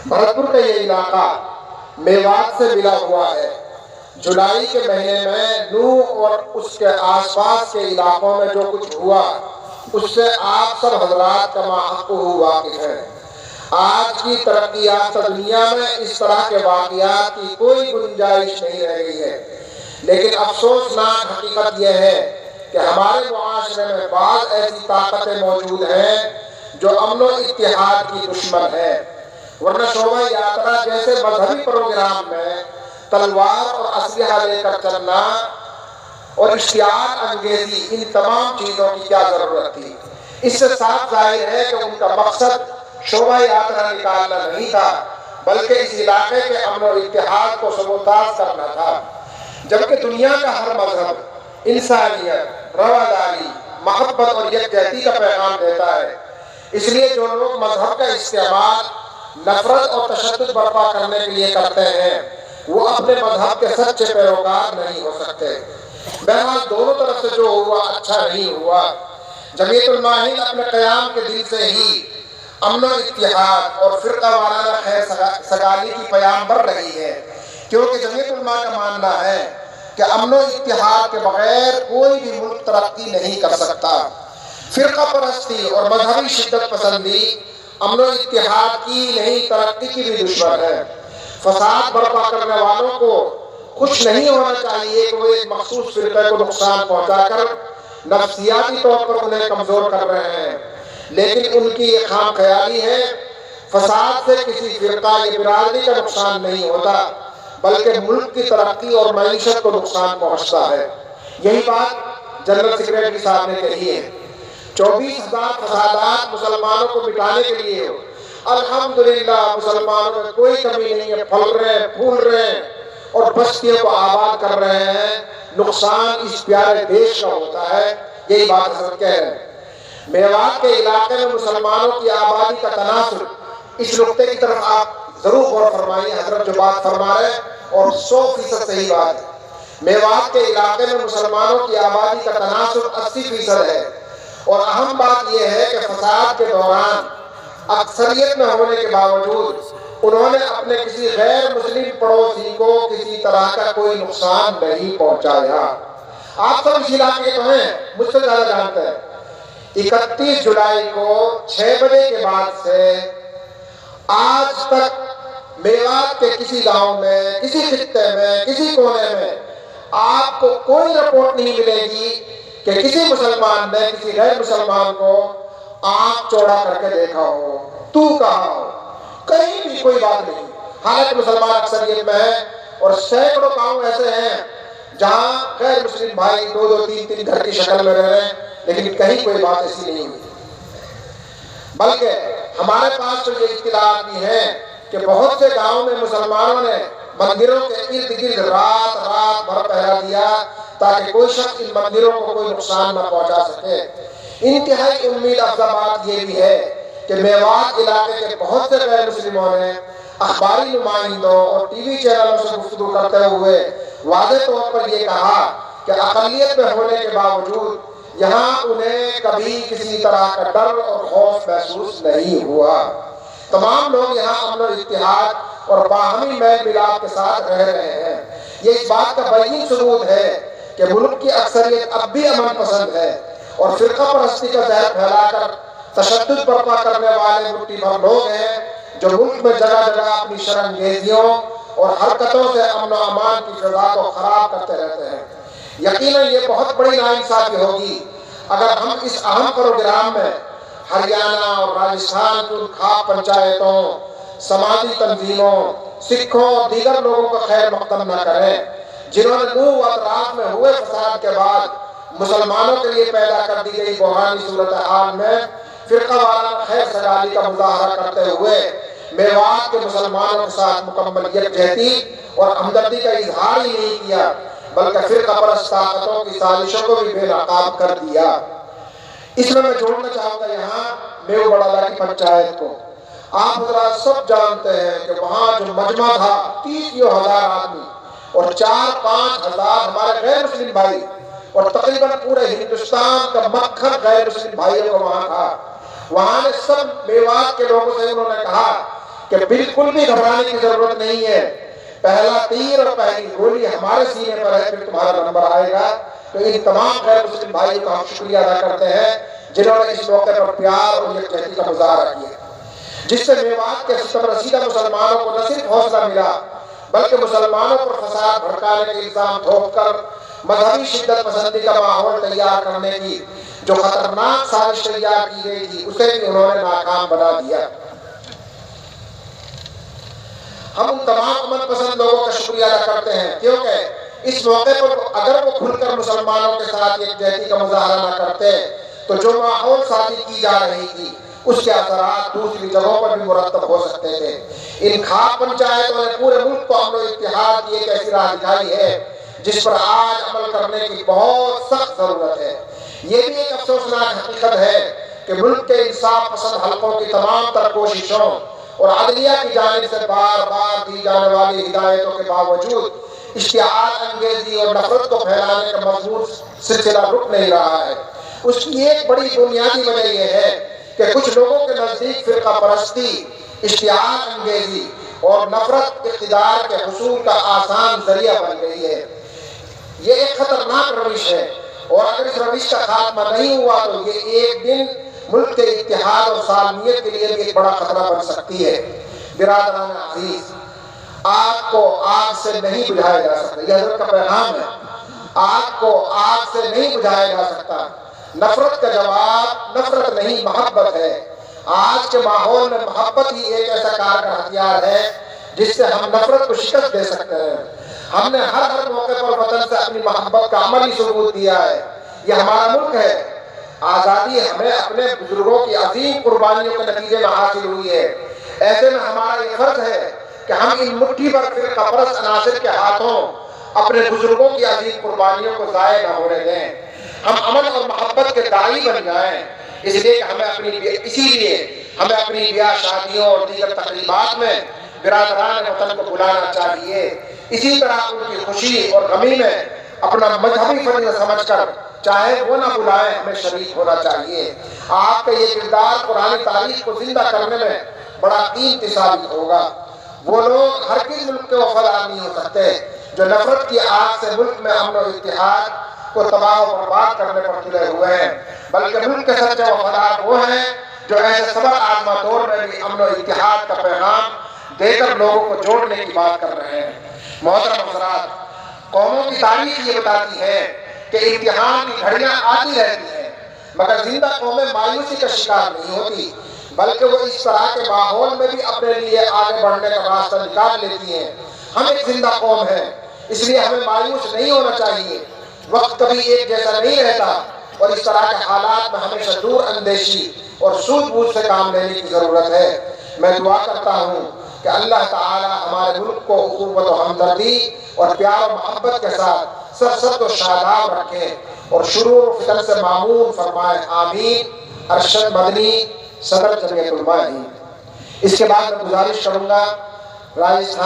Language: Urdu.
بھرتپور کا یہ علاقہ میوات سے ملا ہوا ہے۔ جولائی کے مہینے میں نوح اور اس کے آس پاس کے علاقوں میں جو کچھ ہوا اس سے آپ سب حضرات کما حق واقف ہیں۔ آج کی ترقی یافتہ دنیا میں اس طرح کے واقعات کی کوئی گنجائش نہیں رہ گئی ہے، لیکن افسوسناک حقیقت یہ ہے کہ ہمارے معاشرے میں بعض ایسی طاقتیں موجود ہیں جو امن و اتحاد کی دشمن ہے، ورنہ شوبھا یاترا جیسے مذہبی پروگرام میں تلوار اور اسلحہ لے کر چلنا اور اشتعال انگیزی ان تمام چیزوں کی کیا ضرورت تھی؟ اس سے صاف ظاہر ہے کہ ان کا مقصد شوبھا یاترا نکالنا نہیں تھا، بلکہ اس علاقے کے امن و اتحاد کو سبوتاژ کرنا تھا۔ جبکہ دنیا کا ہر مذہب انسانیت، رواداری، محبت اور یکجہتی کا پیغام دیتا ہے، اس لیے جو لوگ مذہب کا استعمال نفرت اور تشدد برپا کرنے کے لیے کرتے ہیں وہ اپنے مذہب کے سچے پیروکار نہیں ہو سکتے۔ بہرحال دونوں طرف سے جو ہوا اچھا نہیں ہوا۔ جمعیت الماہرین اپنے قیام کے دل سے ہی امن و اتحاد اور فرقہ وارانہ خیر سگالی کی پیام بر رہی ہے، کیونکہ جمعیت علماء کا ماننا ہے کہ امن و اتحاد کے بغیر کوئی بھی ملک ترقی نہیں کر سکتا۔ فرقہ پرستی اور مذہبی شدت پسندی امن و اتحاد کی نہیں ترقی کی بھی دشمن ہے۔ فساد برپا کرنے والوں کو خوش نہیں ہونا چاہیے کہ وہ ایک مخصوص فرقے کو نقصان پہنچا کر نفسیاتی طور پر انہیں کمزور کر رہے ہیں، لیکن ان کی یہ خام خیالی ہے۔ فساد سے کسی فرقہ یا برادری کا نقصان نہیں ہوتا، بلکہ ملک کی ترقی اور معیشت کو نقصان پہنچتا ہے۔ یہی بات جنرل سیکریٹری صاحب نے کہی ہے۔ 24,000 فسادات مسلمانوں کو مٹانے کے لیے الحمدللہ مسلمانوں میں کوئی کمی نہیں ہے، پھل رہے ہیں، پھول رہے ہیں اور بستیوں کو آباد کر رہے ہیں۔ نقصان اس پیارے دیش کا ہوتا ہے، یہی بات حضرت کہہ رہے ہیں۔ میوات کے علاقے میں مسلمانوں کی آبادی کا تناسب، اس نقطے کی طرف آپ ضرور غور فرمائیے۔ حضرت جو بات فرما رہے ہیں اور 100% صحیح بات ہے۔ میوات کے علاقے میں مسلمانوں کی آبادی کا تناسب 80% ہے، اور اہم بات یہ ہے کہ فساد کے دوران اکثریت میں ہونے کے باوجود انہوں نے اپنے کسی غیر مسلم پڑوسی کو کسی طرح کا کوئی نقصان نہیں پہنچایا۔ آپ سب اس علاقے تو ہیں، مجھ سے زیادہ جانتے ہیں۔ 31 جولائی کو 6 بجے کے بعد سے آج تک میوات کے کسی گاؤں میں، کسی خطے میں، کسی کونے میں آپ کو کوئی رپورٹ نہیں ملے گی کہ کسی مسلمان نے کسی غیر مسلمان کو آنکھ چوڑا کر کے دیکھا ہو، تو کہا ہو، کہیں بھی کوئی بات نہیں۔ حالانکہ مسلمان اکثریت میں ہے اور سینکڑوں گاؤں ایسے ہیں جہاں غیر مسلم بھائی 2-2 3-3 گھر کی شکل میں رہ رہے ہیں، لیکن کہیں کوئی بات ایسی نہیں ہوئی۔ بلکہ ہمارے پاس تو یہ اطلاعات بھی ہیں کہ بہت سے گاؤں میں مسلمانوں نے مندروں کے ارد گرد رات بھر پہرا دیا تاکہ کوئی شخص ان مندروں کو کوئی نقصان نہ پہنچا سکے۔ انتہائی امید افزا بات یہ بھی ہے کہ میوات علاقے کے بہت سے غیر مسلموں نے اخباری نمائندوں اور ٹی وی چینلوں سے گفتگو کرتے ہوئے واضح طور پر یہ کہا کہ اقلیت میں ہونے کے باوجود یہاں انہیں کبھی کسی طرح کا ڈر اور خوف محسوس نہیں ہوا۔ تمام لوگ یہاں امن و اتحاد اور باہمی میل ملاپ کے ساتھ رہ رہے ہیں۔ یہ اس بات کا بین ثبوت ہے کہ ملک کی اکثریت اب بھی امن پسند ہے، اور فرقہ پرستی کا زہر پھیلا کر تشدد برپا کرنے والے مٹھی بھر لوگ ہیں جو ملک میں جگہ جگہ اپنی شرانگیزیوں اور حرکتوں سے امن و امان کی فضا کو خراب کرتے رہتے ہیں۔ یقیناً یہ بہت بڑی ناانصافی ہوگی اگر ہم اس اہم پروگرام میں ہریانہ اور راجستھان کی ان خاص پنچایتوں، سماجی تنظیموں، سکھوں اور دیگر لوگوں کا خیر مقدم نہ کریں جنہوں نے نوح و اطراف میں ہوئے فساد کے بعد مسلمانوں کے لیے پیدا کر دی گئی بحرانی صورتحال میں فرقہ وارانہ خیر سگالی کا مظاہرہ کرتے ہوئے میوات کے مسلمانوں کے ساتھ مکمل یکجہتی اور ہمدردی کا اظہار ہی نہیں کیا، بلکہ فرقہ پرست طاقتوں کی سازشوں کو بھی بے نقاب کر دیا۔ اس میں جوڑنا چاہوں گا یہاں میو بڑالہ کی پنچایت کو۔ آپ حضرات سب جانتے ہیں کہ وہاں جو مجمع تھا 30,000 آدمی اور 4-5 ہزار ہمارے غیر مسلم بھائی، اور تقریباً پورے ہندوستان کا مکھن غیر مسلم بھائیوں کو وہاں تھا۔ وہاں نے سب میوات کے لوگوں سے انہوں نے کہا کہ بالکل بھی گھبرانے کی ضرورت نہیں ہے، پہلا تیر اور پہلی گولی ہمارے سینے پر ہے، پھر تمہارا نمبر آئے گا۔ تو ان تمام غیر مسلم بھائیوں کا ہم شکریہ ادا کرتے ہیں جنہوں نے اس موقع پر پیار اور یکجہتی کا مظاہرہ کیا، جس سے میوات کے ستم رسیدہ مسلمانوں کو نہ صرف حوصلہ ملا بلکہ مسلمانوں پر فساد بھڑکانے کے الزام تھوپ کر مذہبی شدت پسندی کا ماحول تیار کرنے کی جو خطرناک سازش تیار کی گئی تھی اسے بھی انہوں نے ناکام بنا دیا۔ ہم ان تمام امن پسند لوگوں کا شکریہ ادا کرتے ہیں کیونکہ اس موقع پر اگر وہ کھل کر مسلمانوں کے ساتھ یکجہتی کا مظاہرہ نہ کرتے تو جو ماحول سازی کی جا رہی تھی اس کے اثرات دوسری جگہوں پر بھی مرتب ہو سکتے تھے۔ ان خاک پنچایتوں نے پورے ملک کو امن و اتحاد کی ایک ایسی راہ دکھائی ہے جس پر آج عمل کرنے کی بہت سخت ضرورت ہے۔ یہ بھی ایک افسوسناک حقیقت ہے کہ ملک کے انصاف پسند حلقوں کی تمام تر کوششوں اور عدلیہ کی جانب سے بار بار دی جانے والی ہدایتوں کے باوجود اشتعال انگیزی اور نفرت کو پھیلانے کا مضمون سلسلہ رک نہیں رہا ہے۔ اس کی ایک بڑی بنیادی وجہ یہ ہے کہ کچھ لوگوں کے نزدیک فرقہ پرستی، اشتعال انگیزی اور نفرت اقتدار کے حصول کا آسان ذریعہ بن گئی ہے۔ یہ ایک خطرناک روش ہے اور اگر اس روش کا خاتمہ نہیں ہوا تو یہ ایک دن ملک کے اتحاد اور سالمیت کے لیے بھی ایک بڑا خطرہ بن سکتی ہے۔ برادران عزیز، آگ کو آگ سے نہیں بجھایا جا سکتا، یہ حضرت کا پیغام ہے۔ آگ کو آگ سے نہیں بجھایا جا سکتا۔ نفرت کا جواب نفرت نہیں محبت ہے۔ آج کے ماحول میں محبت ہی ایک ایسا کارگر ہتھیار ہے جس سے ہم نفرت کو شکست دے سکتے ہیں۔ ہم نے ہر موقع پر وطن سے اپنی محبت کا عملی ثبوت دیا ہے۔ یہ ہمارا ملک ہے۔ آزادی ہمیں اپنے بزرگوں کی عظیم قربانیوں کے نتیجے میں حاصل ہوئی ہے۔ ایسے میں ہمارا یہ فرض ہے کہ ہم ان مٹھی بھر فرقہ پرست عناصر کے ہاتھوں اپنے بزرگوں کی عظیم قربانیوں کو ضائع نہ ہونے دیں۔ ہم امن اور محبت کے داعی بن جائیں، اس لیے کہ ہمیں اپنی بیاہ شادیوں اور دیگر تقریبات میں برادران وطن کو بلانا چاہیے۔ اسی طرح ان کی خوشی اور غمی میں اپنا مذہبی فریضہ سمجھ کر چاہے وہ نہ بلائیں ہمیں شریک ہونا چاہیے۔ آپ کا یہ کردار قرآن تاریخ کو زندہ کرنے میں بڑا قیمتی ثابت ہوگا۔ وہ لوگ ہرگز ملک کے وفادار نہیں ہو سکتے جو نفرت کی آگ سے ملک میں امن و اتحاد کو تباہ و برباد کرنے پر تلے ہوئے ہیں، بلکہ ملک کے سچے وفادار وہ ہیں جو ایسے صبر آزما دور میں بھی امن و اتحاد کا پیغام دے کر لوگوں کو جوڑنے کی بات کر رہے ہیں۔ محترم حضرات، قوموں کی تاریخ یہ بتاتی ہے کہ امتحان کی گھڑیاں آتی رہتی ہیں مگر زندہ قومیں مایوسی کا شکار نہیں ہوتی بلکہ وہ اس طرح کے ماحول میں بھی اپنے لیے آگے بڑھنے کا راستہ نکال لیتی ہیں۔ ہم ایک زندہ قوم ہیں، اس لیے ہمیں مایوس نہیں ہونا چاہیے۔ وقت کبھی ایک جیسا نہیں رہتا اور اس طرح کے حالات میں ہمیشہ دور اندیشی اور سوجھ بوجھ سے کام لینے کی ضرورت ہے۔ میں دعا کرتا ہوں کہ اللہ تعالی ہمارے ملک کو اخوت و ہمدردی اور پیار و محبت کے ساتھ سرسبز و شاداب رکھے اور شرور و فتن سے معمون فرمائے، آمین۔ ارشد مدنی، صدر جمعیت علماء ہند۔ اس کے بعد میں گزارش کروں گا راجستھان